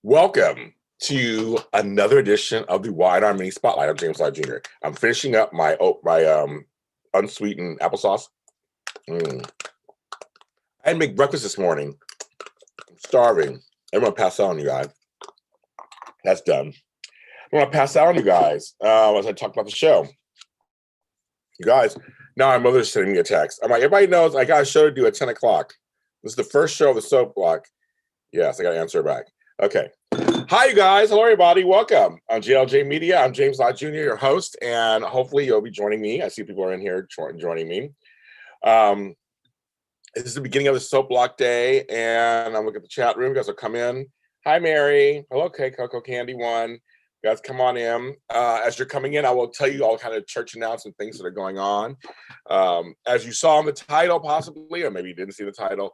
Welcome to another edition of the Wide Arm Mini Spotlight. I'm James Lott Jr. I'm finishing up my unsweetened applesauce. I had to make breakfast this morning. I'm starving. I'm gonna pass out on you guys. That's done. I'm gonna pass out on you guys as I talk about the show. You guys, now my mother's sending me a text. I'm like, everybody knows I got a show to do at 10 o'clock. This is the first show of the soap block. Yes, I got to answer her back. Okay. Hi, you guys. Hello, everybody. Welcome. I'm JLJ Media. I'm James Lott Jr., your host, and hopefully you'll be joining me. I see people are in here joining me. This is the beginning of the soap block day, and I'm looking at the chat room. You guys will come in. Hi, Mary. Hello, Coco Candy One. You guys, come on in. As you're coming in, I will tell you all kind of church announcement things that are going on. As you saw in the title, possibly, or maybe you didn't see the title,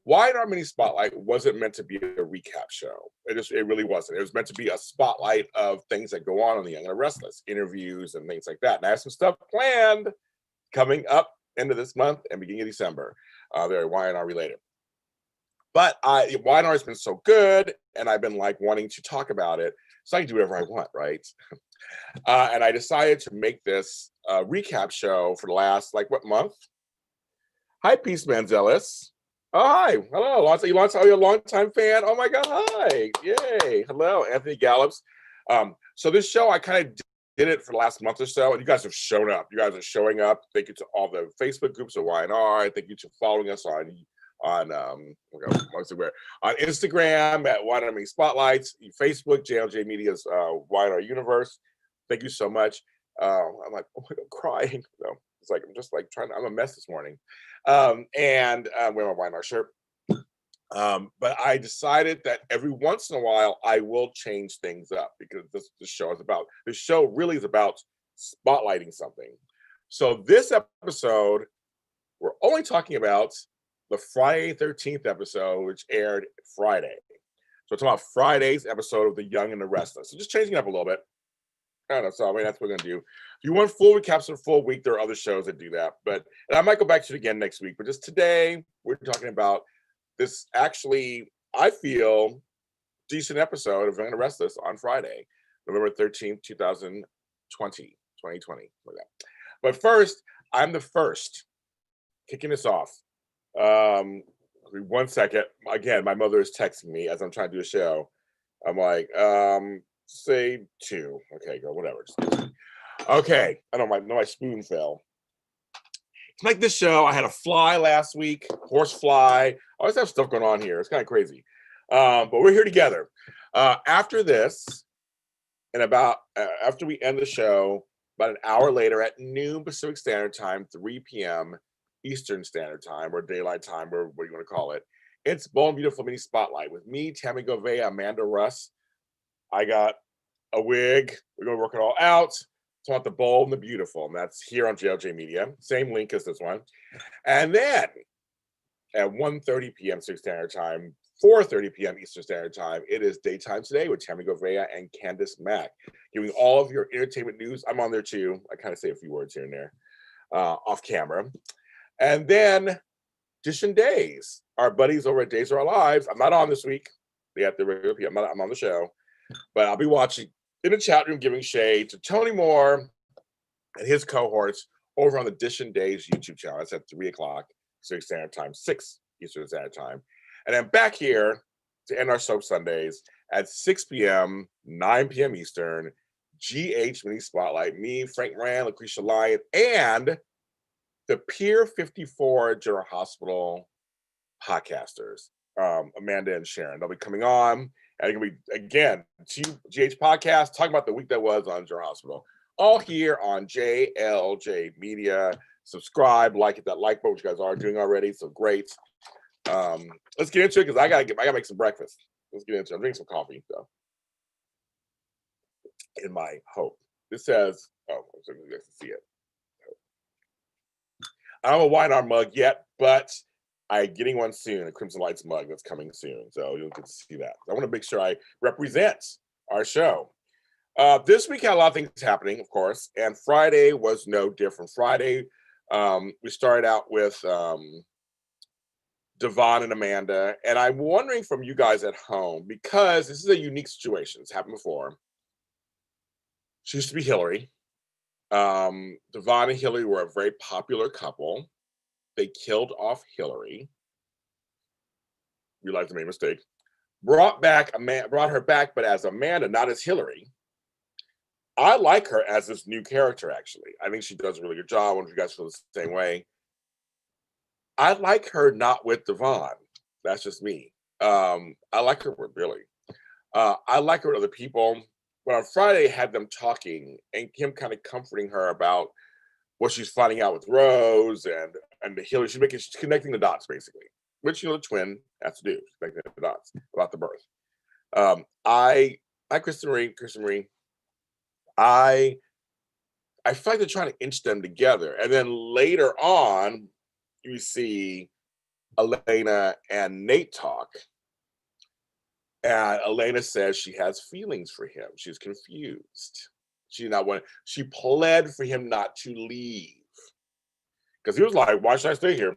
Wide Arm Mini Spotlight wasn't meant to be a recap show. It really wasn't. It was meant to be a spotlight of things that go on the Young and Restless, interviews and things like that. And I have some stuff planned coming up end of this month and beginning of December. They're Y&R related. But Y&R has been so good, and I've been like wanting to talk about it, so I can do whatever I want, right? And I decided to make this recap show for the last, what month? Hi, Peace Manzelis. Oh, hi. Hello. You're a long-time fan? Oh, my God. Hi. Yay. Hello, Anthony Gallops. So this show, I kind of did it for the last month or so, and you guys have shown up. You guys are showing up. Thank you to all the Facebook groups of Y&R. Thank you to following us on Instagram at Y&R Mini Spotlights, Facebook, JLJ Media's Y&R Universe. Thank you so much. I'm like, oh my God, crying. So it's like, I'm just like I'm a mess this morning. And wearing my Y&R shirt. But I decided that every once in a while I will change things up because this show really is about spotlighting something. So this episode, we're only talking about the Friday 13th episode, which aired Friday. So it's about Friday's episode of The Young and the Restless. So just changing it up a little bit. I don't know. So that's what we're gonna do. If you want full recaps for a full week, there are other shows that do that. And I might go back to it again next week. But just today, we're talking about this actually, I feel, decent episode of Young and the Restless on Friday, November 13th, 2020. Like that. But first, I'm the first kicking this off. 1 second. Again, my mother is texting me as I'm trying to do a show. I'm like, say 2. Okay, go, whatever. Okay, I don't know my spoon fell. To make this show, I had a fly last week, horse fly. I always have stuff going on here. It's kind of crazy. But we're here together. After this, and after we end the show, about an hour later at noon Pacific Standard Time, 3 p.m. Eastern Standard Time, or Daylight Time, or what you want to call it, it's Bold and Beautiful Mini Spotlight with me, Tammy Govea, Amanda Russ. I got a wig. We're going to work it all out. It's about the Bold and the Beautiful, and that's here on JLJ Media. Same link as this one. And then at 1:30 p.m. Pacific Standard Time, 4:30 p.m. Eastern Standard Time, it is Daytime Today with Tammy Govea and Candace Mack, giving all of your entertainment news. I'm on there too. I kind of say a few words here and there off camera. And then Dish and Days, our buddies over at Days of Our Lives. I'm not on this week. They have the regular PM. I'm on the show. But I'll be watching in the chat room, giving shade to Tony Moore and his cohorts over on the Dish and Days YouTube channel. That's at 3 o'clock Pacific Standard Time, 6 Eastern Standard Time. And then back here to end our Soap Sundays at 6 p.m., 9 p.m. Eastern, GH Mini Spotlight, me, Frank Moran, Lucretia Lyon, and the Pier 54 General Hospital podcasters, Amanda and Sharon. They'll be coming on. And it's going to be, again, 2 GH podcasts talking about the week that was on General Hospital. All here on JLJ Media. Subscribe, hit that like button, which you guys are doing already. So great. Let's get into it because I gotta make some breakfast. Let's get into it. I'm drinking some coffee, though. In my hope. This says, so you guys can see it. I don't have a Y&R mug yet, but I'm getting one soon, a Crimson Lights mug that's coming soon. So you'll get to see that. I want to make sure I represent our show. This week had a lot of things happening, of course, and Friday was no different. Friday, we started out with Devon and Amanda. And I'm wondering from you guys at home, because this is a unique situation. It's happened before. She used to be Hillary. Devon and Hillary were a very popular couple. They killed off Hillary. Realized they made a mistake. Brought her back, but as Amanda, not as Hillary. I like her as this new character, actually. I think she does a really good job. I wonder if you guys feel the same way. I like her not with Devon. That's just me. I like her with Billy. I like her with other people. But on Friday, had them talking and him kind of comforting her about what she's finding out with Rose and the Hillary. She's connecting the dots, basically, which, the twin has to do. She's connecting the dots about the birth. I Kristen Marie. I feel like they're trying to inch them together. And then later on, you see Elena and Nate talk. And Elena says she has feelings for him. She's confused. She pled for him not to leave. Because he was like, why should I stay here?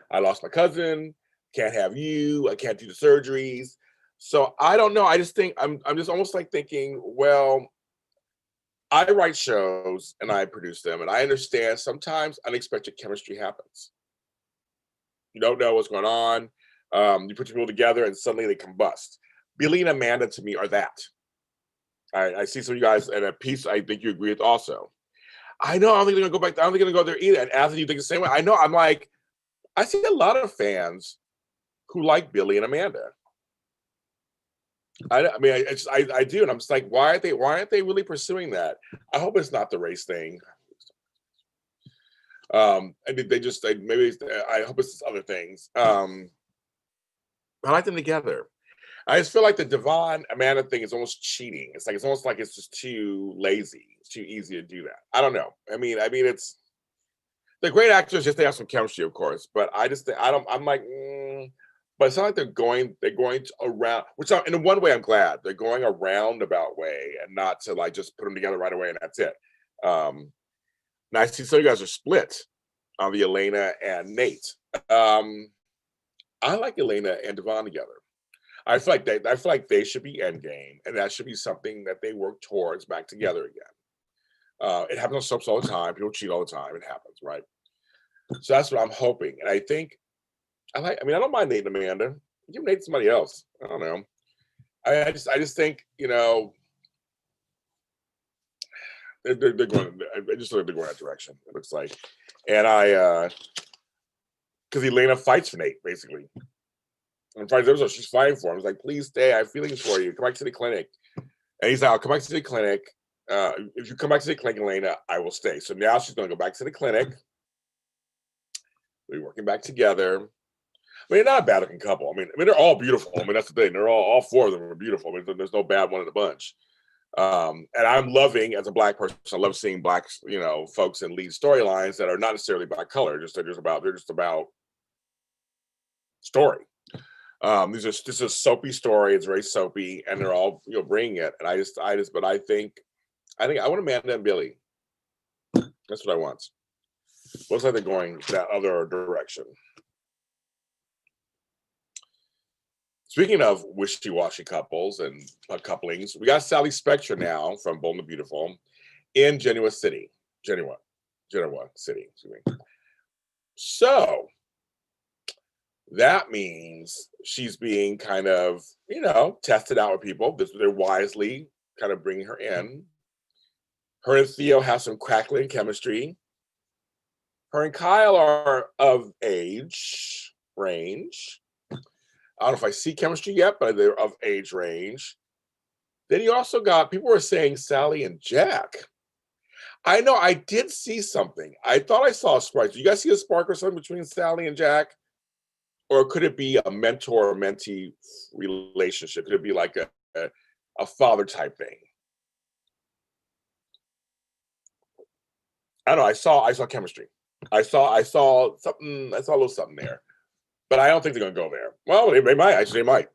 I lost my cousin, can't have you, I can't do the surgeries. So I don't know. I just think I'm just almost like thinking, well, I write shows and I produce them, and I understand sometimes unexpected chemistry happens. You don't know what's going on. You put your people together and suddenly they combust. Billy and Amanda to me are that. I see some of you guys in a piece I think you agree with also. I know I don't think they're gonna go back. I don't think they're gonna go there either. And Anthony, you think the same way? I know. I'm like, I see a lot of fans who like Billy and Amanda. I mean, I do, and I'm just like, why aren't they really pursuing that? I hope it's not the race thing. I hope it's other things. I like them together. I just feel like the Devon Amanda thing is almost cheating. It's almost like it's just too lazy. It's too easy to do that. I don't know. I mean, it's they're great actors. Just they have some chemistry, of course. But I just think I'm like. But it's not like they're going around, which in one way I'm glad they're going a roundabout way and not to like just put them together right away and that's it. And I see some of you guys are split on the Elena and Nate. I like Elena and Devon together. I feel like they should be endgame, and that should be something that they work towards back together again. It happens on soaps all the time. People cheat all the time. It happens, right? So that's what I'm hoping, and I think. I don't mind Nate and Amanda. Give Nate somebody else. I don't know. I just think, they're going. I just think they're going that direction. It looks like, and because Elena fights for Nate basically. On Friday's episode, she's fighting for him. He's like, please stay. I have feelings for you. Come back to the clinic. And he's like, I'll come back to the clinic. If you come back to the clinic, Elena, I will stay. So now she's going to go back to the clinic. We're working back together. I mean, not a bad looking couple. I mean, they're all beautiful. I mean, that's the thing. They're all four of them are beautiful. I mean, there's no bad one in the bunch. And I'm loving, as a Black person, I love seeing Black, folks in lead storylines that are not necessarily by color. They're just about story. This is a soapy story. It's very soapy, and they're all bringing it. And but I think I want Amanda and Billy. That's what I want. Looks like they're going that other direction. Speaking of wishy-washy couples and couplings, we got Sally Spectra now from Bold and Beautiful in Genoa City. Genoa City, excuse me. So that means she's being kind of, tested out with people. They're wisely kind of bringing her in. Her and Theo have some crackling chemistry. Her and Kyle are of age range. I don't know if I see chemistry yet, but they're of age range. Then you also got, people were saying Sally and Jack. I know I did see something. I thought I saw a spark. Do you guys see a spark or something between Sally and Jack? Or could it be a mentor-mentee relationship? Could it be like a father type thing? I don't know. I saw chemistry. I saw something. I saw a little something there. But I don't think they're going to go there. Well, they might. Actually, they might.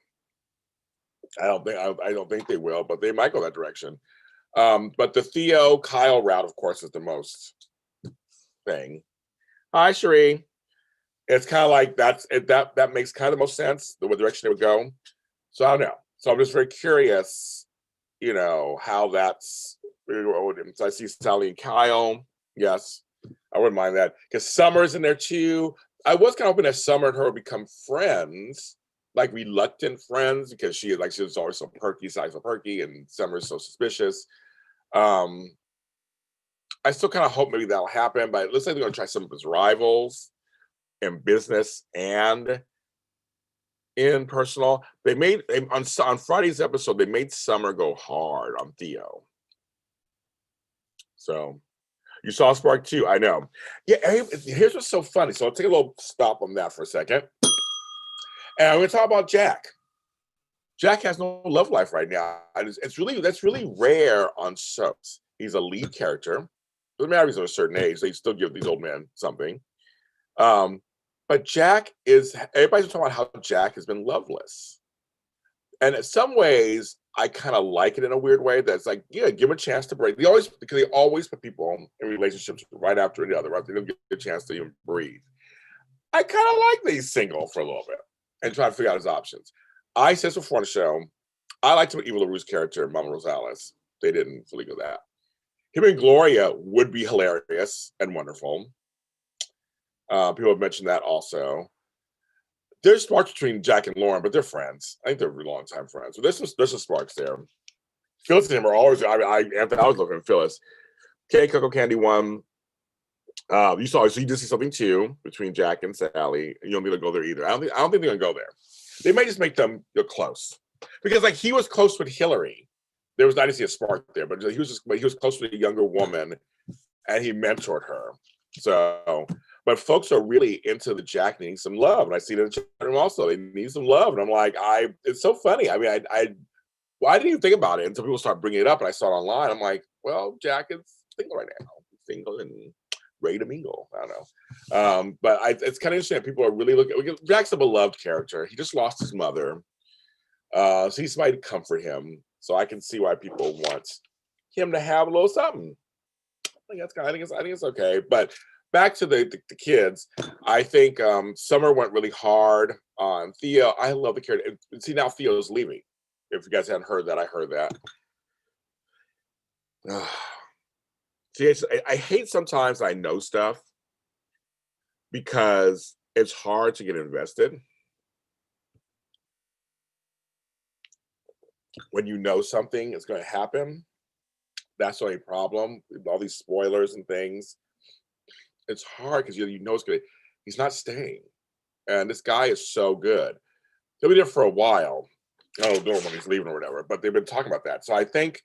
I don't think they will, but they might go that direction. But the Theo Kyle route, of course, is the most thing. Hi, Cherie. It's kind of like that makes kind of the most sense, the direction they would go. So I don't know. So I'm just very curious, how that's. So I see Sally and Kyle. Yes, I wouldn't mind that because Summer's in there too. I was kind of hoping that Summer and her would become friends, like reluctant friends, because she was always so perky, so perky, and Summer's so suspicious. Um, I still kind of hope maybe that'll happen, but it looks like they're going to try some of his rivals in business and in personal. On Friday's episode, they made Summer go hard on Theo. So you saw Spark too, I know. Yeah, here's what's so funny. So I'll take a little stop on that for a second. And I'm going to talk about Jack. Jack has no love life right now. That's really rare on soaps. He's a lead character. Doesn't matter if he's of a certain age, they still give these old men something. But everybody's talking about how Jack has been loveless. And in some ways, I kind of like it in a weird way. That's like, yeah, give him a chance to break. They always put people in relationships right after another, right? They don't get a chance to even breathe. I kind of like that he's single for a little bit and try to figure out his options. I said before on the show, I liked him Eva LaRue's character, Mama Rosales. They didn't fully go that. Him and Gloria would be hilarious and wonderful. People have mentioned that also. There's sparks between Jack and Lauren, but they're friends. I think they're long-time friends. So there's some sparks there. Phyllis and him are always. I was looking at Phyllis. Okay, Coco Candy won. So you did see something too between Jack and Sally. You don't need to go there either. I don't think they're gonna go there. They may just make them close because like he was close with Hillary. I didn't see a spark there, but he was close with a younger woman, and he mentored her. So. But folks are really into the Jack needing some love, and I see it in the chat room also. They need some love, and I'm like, it's so funny. I mean, I didn't even think about it until people start bringing it up, and I saw it online. I'm like, well, Jack is single right now, single and ready to mingle. I don't know, but it's kind of interesting. People are really looking. Jack's a beloved character. He just lost his mother, so he's somebody to comfort him. So I can see why people want him to have a little something. I think it's okay, but. Back to the kids, I think Summer went really hard on Theo. I love the character. See, now Theo's leaving. If you guys hadn't heard that, I heard that. See, I hate sometimes I know stuff because it's hard to get invested. When you know something is going to happen, that's the only problem. All these spoilers and things. It's hard because you know it's good. He's not staying, and this guy is so good. He'll be there for a while. I don't know when he's leaving or whatever, but they've been talking about that. So I think,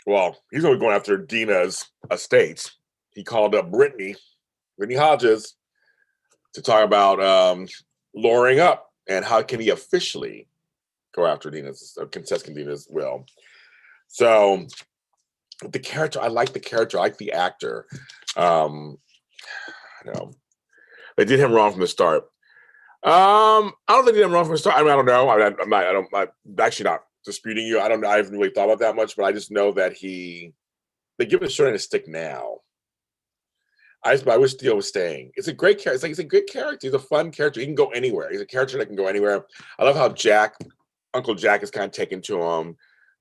well, he's only going after Dina's estate. He called up Brittany Hodges, to talk about luring up and how can he officially go after contesting Dina's will. So the character, I like the character, I like the actor. They did him wrong from the start. I don't think they did him wrong from the start. I mean, I don't know. I'm actually not disputing you. I haven't really thought about that much, but I just know that they give him a short end of stick now. I wish Theo was staying. It's a great character. He's a good character. He's a fun character. He can go anywhere. He's a character that can go anywhere. I love how Uncle Jack is kind of taken to him.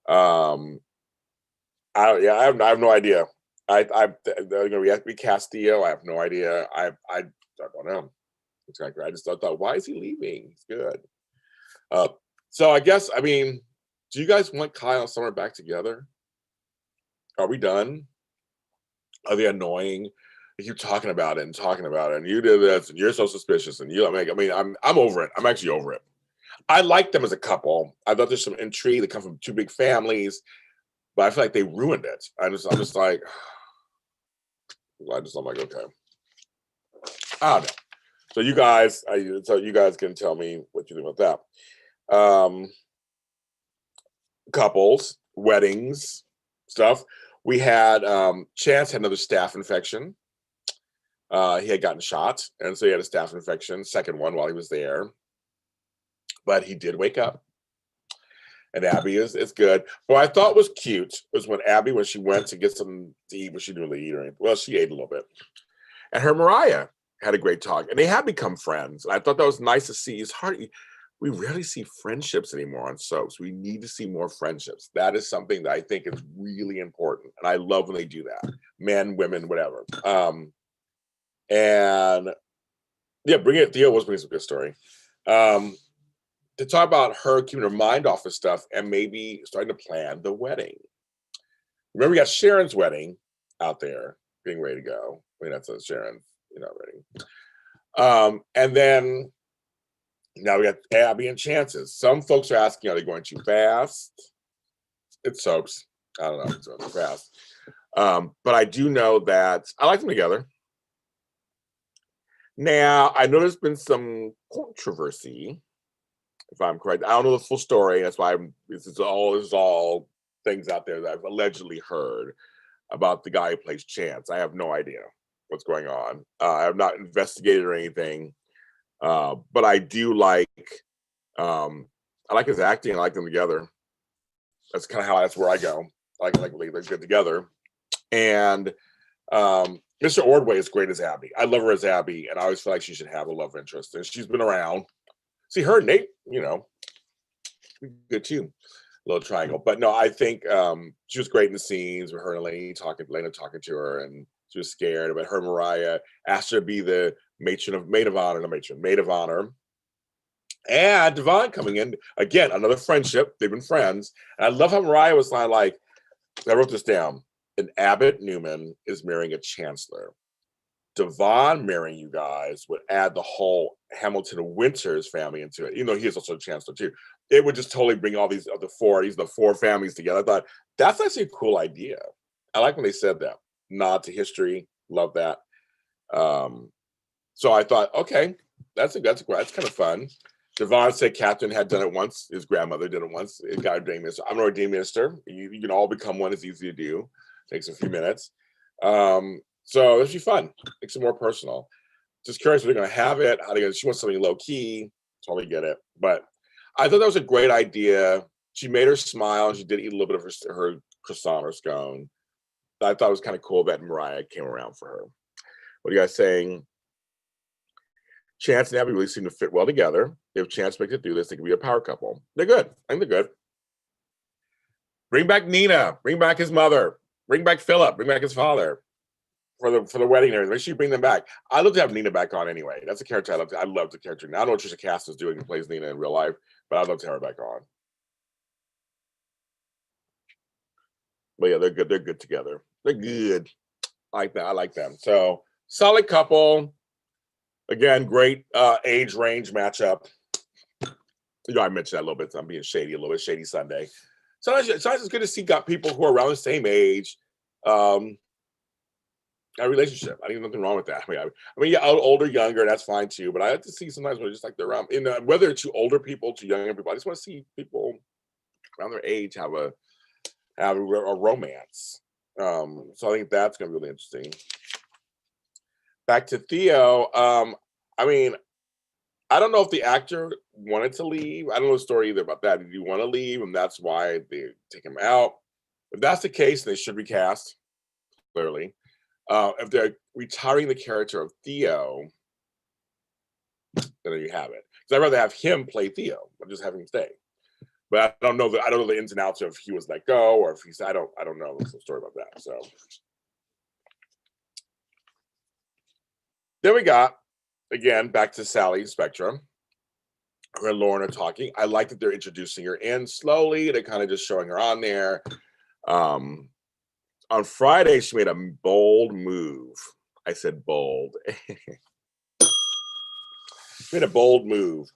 I have no idea. They're going to recast Theo. I have no idea. I don't know. Exactly. I just thought, why is he leaving? He's good. So I guess, do you guys want Kyle and Summer back together? Are we done? Are they annoying? They keep talking about it, and you did this, and you're so suspicious, and I'm over it. I'm actually over it. I like them as a couple. I thought there's some intrigue. They come from two big families, but I feel like they ruined it. I'm just like, I'm like, okay. I don't know. So you guys can tell me what you think about that. Couples, weddings, stuff. We had Chance had another staph infection. He had gotten shot, and so he had a staph infection, second one while he was there. But he did wake up. And Abby is good. What I thought was cute was when she went to get something to eat, but she didn't really eat or anything. Well, she ate a little bit. And her Mariah had a great talk, and they have become friends. I thought that was nice to see. It's hard. We rarely see friendships anymore on soaps. We need to see more friendships. That is something that I think is really important, and I love when they do that. Men, women, whatever. And yeah, bring it. Theo was bringing some good story. To talk about her keeping her mind off of stuff and maybe starting to plan the wedding. Remember, we got Sharon's wedding out there being ready to go. I mean, that's a Sharon, wedding. And then now we got Abby and Chances. Some folks are asking, are they going too fast? It's soaps. I don't know. It's going too fast. But I do know that I like them together. Now, I know there's been some controversy, if I'm correct. I don't know the full story. That's why this is all things out there that I've allegedly heard about the guy who plays Chance. I have no idea what's going on. I have not investigated or anything. But I do like, I like his acting. I like them together. That's kind of that's where I go. I like they're good together. And Mr. Ordway is great as Abby. I love her as Abby, and I always feel like she should have a love interest. And she's been around. See, her and Nate, good too. Little triangle. But no, I think she was great in the scenes with her and Elena talking to her, and she was scared. But her and Mariah asked her to be the maid of honor. And Devon coming in again, another friendship. They've been friends. And I love how Mariah was like, I wrote this down. An Abbott Newman is marrying a chancellor. Devon marrying you guys would add the whole Hamilton Winters family into it. He is also a chancellor too. It would just totally bring all these the four families together. I thought that's actually a cool idea. I like when they said that. Nod to history. Love that. So I thought, okay, that's kind of fun. Devon said Catherine had done it once. His grandmother did it once. It got ordained minister. I'm an ordained minister. You can all become one. It's easy to do. Takes a few minutes. So this should be fun. Makes it more personal. Just curious if they're going to have it. She wants something low key. Totally get it. But I thought that was a great idea. She made her smile. She did eat a little bit of her croissant or scone. I thought it was kind of cool that Mariah came around for her. What are you guys saying? Chance and Abby really seem to fit well together. If Chance makes it through this, they could be a power couple. They're good. I think they're good. Bring back Nina. Bring back his mother. Bring back Philip. Bring back his father for the wedding and everything. Make sure you bring them back. I'd love to have Nina back on anyway. That's a character I love the character. Now I don't know what Trisha Cass is doing who plays Nina in real life, but I'd love to have her back on. But yeah, they're good. They're good together. They're good. I like that. I like them. So solid couple. Again, great age range matchup. I mentioned that a little bit. I'm being shady, a little bit shady Sunday. Sometimes it's good to see people who are around the same age. A relationship. I think there's nothing wrong with that. I mean, yeah, older, younger, that's fine too. But I like to see sometimes when just like they're around, whether it's to older people, to younger people. I just want to see people around their age have a romance. So I think that's going to be really interesting. Back to Theo. I mean, I don't know if the actor wanted to leave. I don't know the story either about that. Did he want to leave, and that's why they take him out? If that's the case, they should recast. Clearly, if they're retiring the character of Theo, then there you have it. Because I'd rather have him play Theo than just have him stay. But I don't know the ins and outs of if he was let go or if he's. I don't know the story about that. So then we got, again, back to Sally Spectrum. Her and Lauren are talking. I like that they're introducing her in slowly. They're kind of just showing her on there. On Friday, she made a bold move. I said bold. She made a bold move.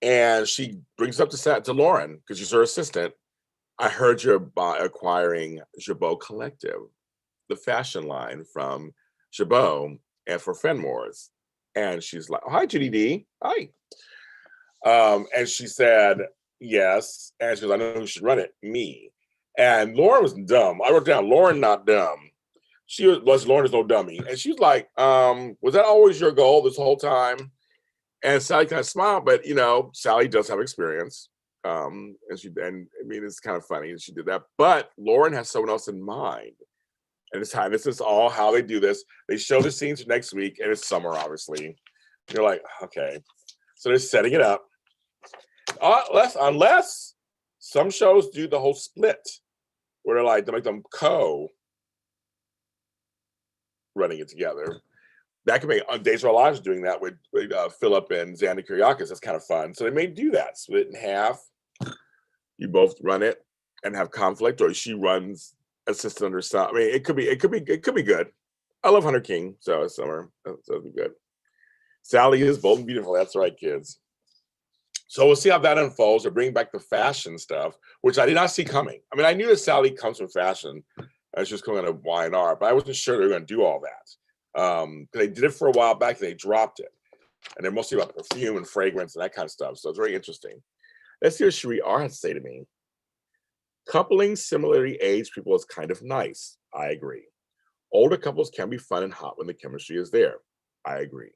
And she brings it up to Lauren because she's her assistant. I heard you're acquiring Jabot Collective, the fashion line from Jabot and for Fenmore's. And she's like, oh, hi, GDD. Hi. And she said, yes. And she goes, I know who should run it. Me. And Lauren was dumb. I wrote down, Lauren not dumb. Lauren is no dummy. And she's like, was that always your goal this whole time? And Sally kind of smiled, but Sally does have experience. And I mean, it's kind of funny that she did that. But Lauren has someone else in mind. And it's how this is all how they do this. They show the scenes for next week, and it's summer, obviously. You're like, okay. So they're setting it up. Unless some shows do the whole split, where they make them running it together. That could be Days of Our Lives doing that with Philip and Xander Kyriakis. That's kind of fun. So they may do that, split in half. You both run it and have conflict, or she runs assistant under some. I mean, it could be good. I love Hunter King, so it's summer. So it'll be good. Sally is bold and beautiful. That's right, kids. So we'll see how that unfolds. They're bringing back the fashion stuff, which I did not see coming. I mean, I knew that Sally comes from fashion. It's just going to Y&R, but I wasn't sure they were going to do all that. They did it for a while back. They dropped it. And they're mostly about perfume and fragrance and that kind of stuff. So it's very interesting. Let's see what Cherie R has to say to me. Coupling similarly aged people is kind of nice. I agree. Older couples can be fun and hot when the chemistry is there. I agree.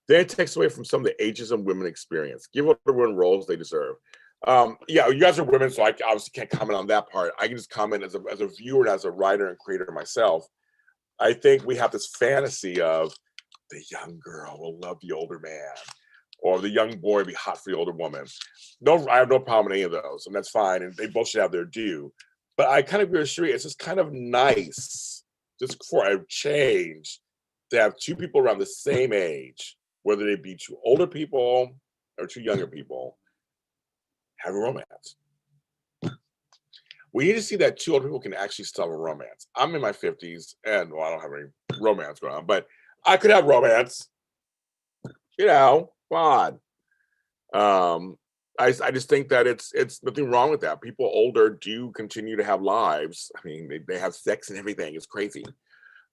Then it takes away from some of the ageism women experience. Give older women roles they deserve. Yeah, you guys are women, so I obviously can't comment on that part. I can just comment as a viewer and as a writer and creator myself. I think we have this fantasy of the young girl will love the older man, or the young boy will be hot for the older woman. No, I have no problem with any of those, and that's fine, and they both should have their due. But I kind of agree with Cherie. It's just kind of nice, just for a change, to have two people around the same age, whether they be two older people or two younger people, have a romance. We need to see that two older people can actually still have a romance. I'm in my 50s, and well, I don't have any romance going on, but I could have romance. You know, fun. I just think that it's nothing wrong with that. People older do continue to have lives. I mean, they have sex and everything. It's crazy.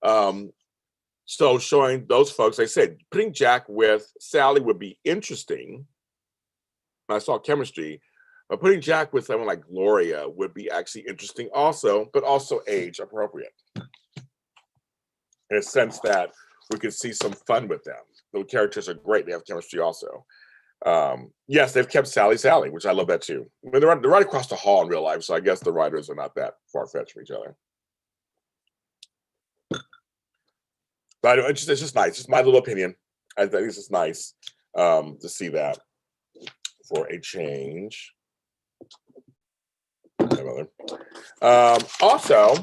So showing those folks, I said, putting Jack with Sally would be interesting. I saw chemistry. But putting Jack with someone like Gloria would be actually interesting also, but also age appropriate. In a sense that we could see some fun with them. The characters are great. They have chemistry also. Yes, they've kept Sally, which I love that too. I mean, they're right across the hall in real life, so I guess the writers are not that far-fetched from each other. But it's just nice. Just my little opinion. I think it's just nice to see that for a change. Also,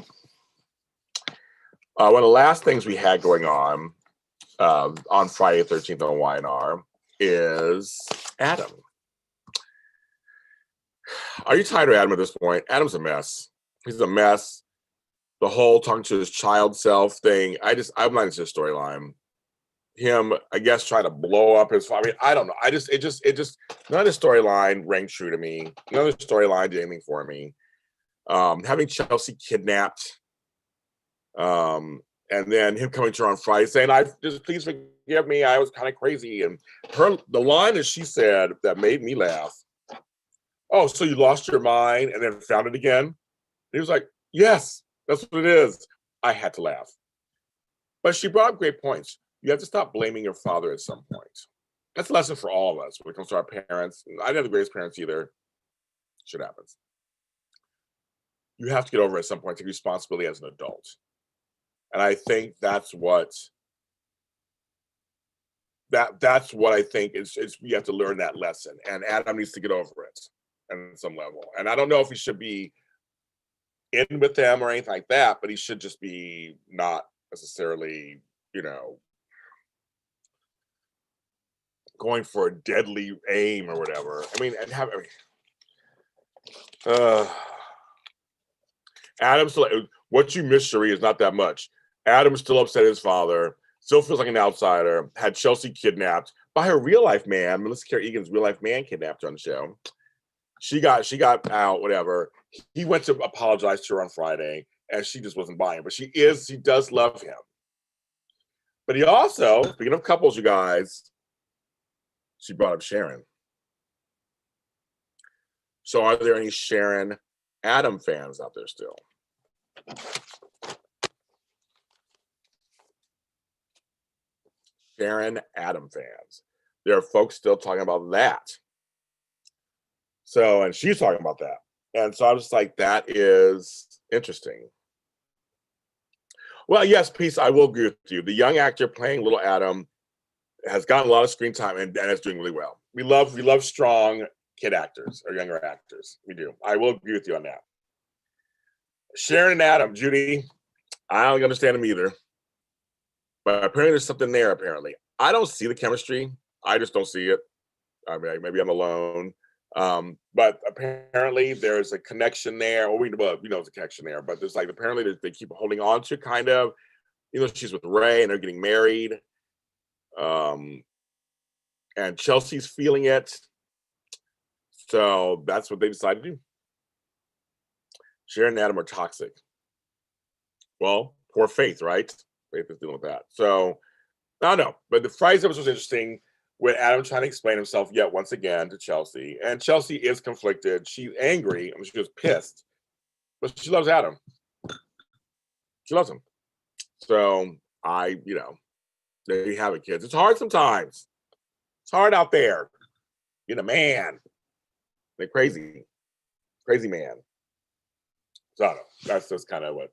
one of the last things we had going on Friday the 13th on Y&R is Adam. Are you tired of Adam at this point? Adam's a mess. He's a mess. The whole talking to his child self thing. I'm not into the storyline. Him, I guess, trying to blow up his. I mean, I don't know. It just none of the storyline rang true to me. None of the storyline did anything for me. Having Chelsea kidnapped, and then him coming to her on Friday saying, "I just please forgive me. I was kind of crazy." And the line that she said that made me laugh. Oh, so you lost your mind and then found it again? He was like, "Yes, that's what it is." I had to laugh. But she brought up great points. You have to stop blaming your father at some point. That's a lesson for all of us when it comes to our parents. I didn't have the greatest parents either. Shit happens. You have to get over it at some point, take responsibility as an adult. And I think that's what I think is you have to learn that lesson. And Adam needs to get over it at some level. And I don't know if he should be in with them or anything like that, but he should just be not necessarily, going for a deadly aim or whatever. I mean, Adam's still, what you miss, Cherie, is not that much. Adam's still upset at his father, still feels like an outsider, had Chelsea kidnapped by her real life man. Melissa Carey Egan's real life man kidnapped her on the show. She got out, whatever. He went to apologize to her on Friday, and she just wasn't buying. But she does love him. But he also, speaking of couples, you guys, she brought up Sharon. So are there any Sharon Adam fans out there still? Sharon Adam fans. There are folks still talking about that. So, and she's talking about that. And so I was like, that is interesting. Well, yes, Peace, I will agree with you. The young actor playing little Adam has gotten a lot of screen time and is doing really well. We love strong kid actors or younger actors. We do. I will agree with you on that. Sharon and Adam, Judy, I don't understand them either. But apparently there's something there, apparently. I don't see the chemistry. I just don't see it. I mean, maybe I'm alone. But apparently there's a connection there. Well, we know there's a connection there, but there's like apparently they keep holding on to kind of, she's with Ray and they're getting married. And Chelsea's feeling it. So that's what they decided to do. Sharon and Adam are toxic. Well, poor Faith, right? Faith is dealing with that. So I don't know. But the Friday's episode was interesting with Adam trying to explain himself yet once again to Chelsea. And Chelsea is conflicted. She's angry. I mean, she was pissed. But she loves Adam. She loves him. So there you have it, kids. It's hard sometimes. It's hard out there. Being a man. They're crazy. Crazy man. So I don't know. That's just kind of what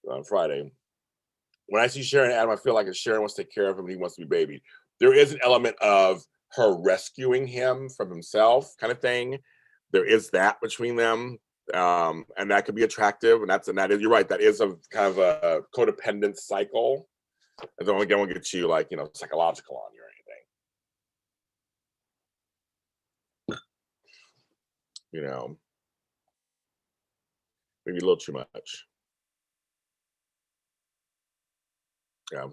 on Friday. When I see Sharon and Adam, I feel like if Sharon wants to take care of him and he wants to be babied. There is an element of her rescuing him from himself kind of thing. There is that between them. And that could be attractive. And that is, you're right, that is a kind of a codependent cycle. And then again, we'll get you like, psychological on you or anything. Maybe a little too much. Yeah.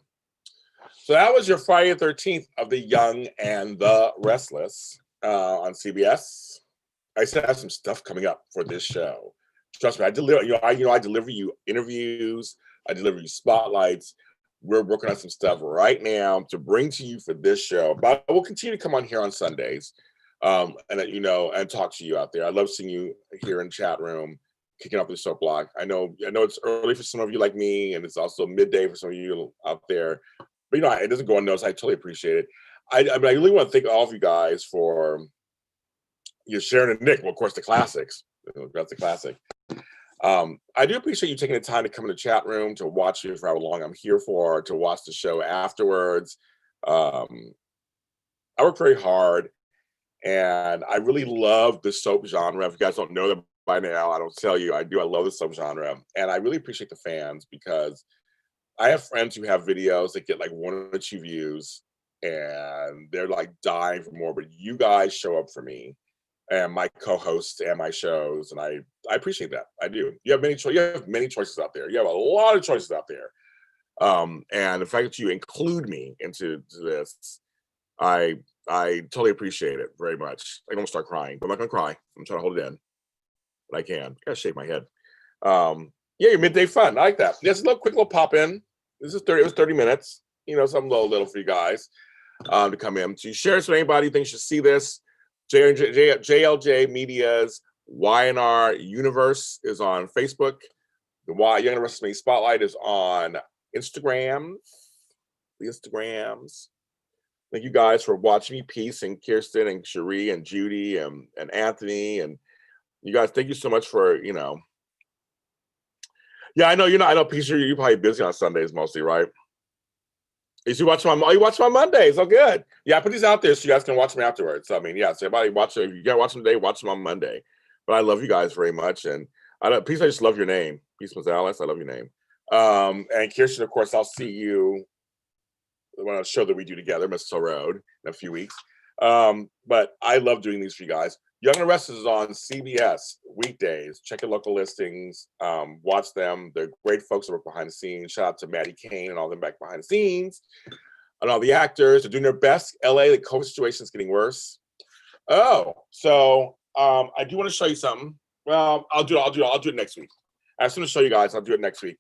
So that was your Friday the 13th of The Young and the Restless on CBS. I still have some stuff coming up for this show. Trust me, I deliver. I deliver you interviews. I deliver you spotlights. We're working on some stuff right now to bring to you for this show. But we'll continue to come on here on Sundays, and talk to you out there. I love seeing you here in the chat room, kicking off the soap block. I know it's early for some of you like me, and it's also midday for some of you out there. But it doesn't go unnoticed. I totally appreciate it. I really want to thank all of you guys for Sharon and Nick. Well, of course, the classics. That's the classic. I do appreciate you taking the time to come in the chat room to watch me for how long I'm here for, to watch the show afterwards. I work very hard, and I really love the soap genre. If you guys don't know that by now, I don't tell you, I do. I love the soap genre, and I really appreciate the fans because I have friends who have videos that get like 1 or 2 views, and they're like dying for more. But you guys show up for me and my co-hosts and my shows, and I appreciate that. I do. You have many choices out there. You have a lot of choices out there, and the fact that you include me into this, I totally appreciate it very much. I'm gonna start crying, but I'm not gonna cry. I'm trying to hold it in, but I can. I gotta shake my head. Your midday fun. I like that. Just a quick little pop in. It was 30 minutes. Something little for you guys to come in. So you share this with anybody who thinks you should see this. JLJ Media's Y&R Universe is on Facebook. The Young and Restless Spotlight is on Instagram. The Instagrams. Thank you guys for watching me. Peace and Kirsten and Cherie and Judy and Anthony. And you guys, thank you so much for, Yeah, I know I know, Peace, you're probably busy on Sundays mostly, right? You watch them on Mondays. Oh, good. Yeah, I put these out there so you guys can watch them afterwards. So, so everybody watch it. If you can't watch them today, watch them on Monday. But I love you guys very much. And Peace, I just love your name. Peace Gonzalez, I love your name. And Kirsten, of course, I'll see you on a show that we do together, Mistletoe Road, in a few weeks. But I love doing these for you guys. Young and Restless is on CBS weekdays. Check your local listings. Watch them. They're great folks that work behind the scenes. Shout out to Maddie Kane and all them back behind the scenes. And all the actors are doing their best. LA, the COVID situation is getting worse. Oh, so I do want to show you something. Well, I'll do it next week. As soon as I show you guys, I'll do it next week.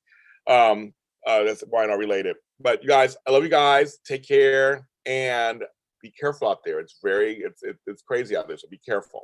That's why not related. But you guys, I love you guys. Take care and be careful out there. It's crazy out there, so be careful.